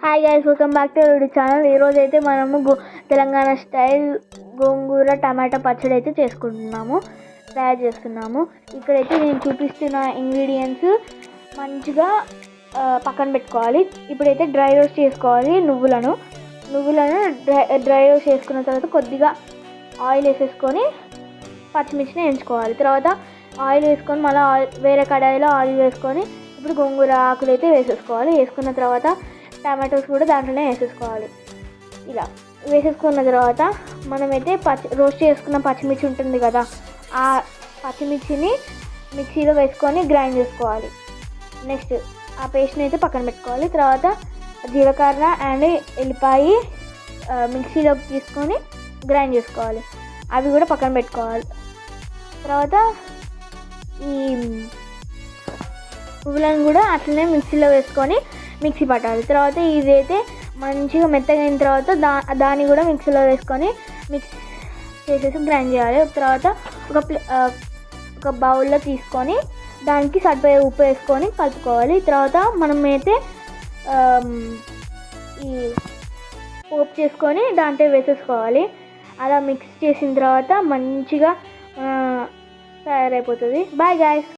Hi guys, welcome back to YouTube channel. ఈరోజు అయితే మనము తెలంగాణ స్టైల్ గోంగూర టమాటా పచ్చడి అయితే తయారు చేస్తున్నాము. ఇక్కడైతే నేను చూపిస్తున్న ఇంగ్రీడియంట్స్ మంచిగా పక్కన పెట్టుకోవాలి. ఇప్పుడైతే డ్రై రోస్ట్ చేసుకోవాలి. నువ్వులను డ్రై రోస్ట్ చేసుకున్న తర్వాత కొద్దిగా ఆయిల్ వేసేసుకొని పచ్చిమిర్చిని ఎంచుకోవాలి. తర్వాత ఆయిల్ వేసుకొని మళ్ళీ వేరే కడాయిలో ఆయిల్ వేసుకొని ఇప్పుడు గోంగూర ఆకులు అయితే వేసేసుకోవాలి. వేసుకున్న తర్వాత టమాటోస్ కూడా దాంట్లోనే వేసేసుకోవాలి. ఇలా వేసేసుకున్న తర్వాత మనమైతే రోస్ట్ చేసుకున్న పచ్చిమిర్చి ఉంటుంది కదా, ఆ పచ్చిమిర్చిని మిక్సీలో వేసుకొని గ్రైండ్ చేసుకోవాలి. నెక్స్ట్ ఆ పేస్ట్ని అయితే పక్కన పెట్టుకోవాలి. తర్వాత జీలకర్ర అండ్ ఎల్లిపాయ మిక్సీలోకి తీసుకొని గ్రైండ్ చేసుకోవాలి. అవి కూడా పక్కన పెట్టుకోవాలి. తర్వాత ఈ పువ్వులను కూడా అట్లనే మిక్సీలో వేసుకొని మిక్సీ పట్టాలి. తర్వాత ఇదైతే మంచిగా మెత్తగా అయిన తర్వాత దాన్ని కూడా మిక్సీలో వేసుకొని మిక్స్ చేసేసి గ్రైండ్ చేయాలి. తర్వాత ఒక బౌల్లో తీసుకొని దానికి సరిపోయే ఉప్పు వేసుకొని కలుపుకోవాలి. తర్వాత మనమైతే ఈ పోపు చేసుకొని దాంట్లో వేసేసుకోవాలి. అలా మిక్స్ చేసిన తర్వాత మంచిగా తయారైపోతుంది. Bye guys.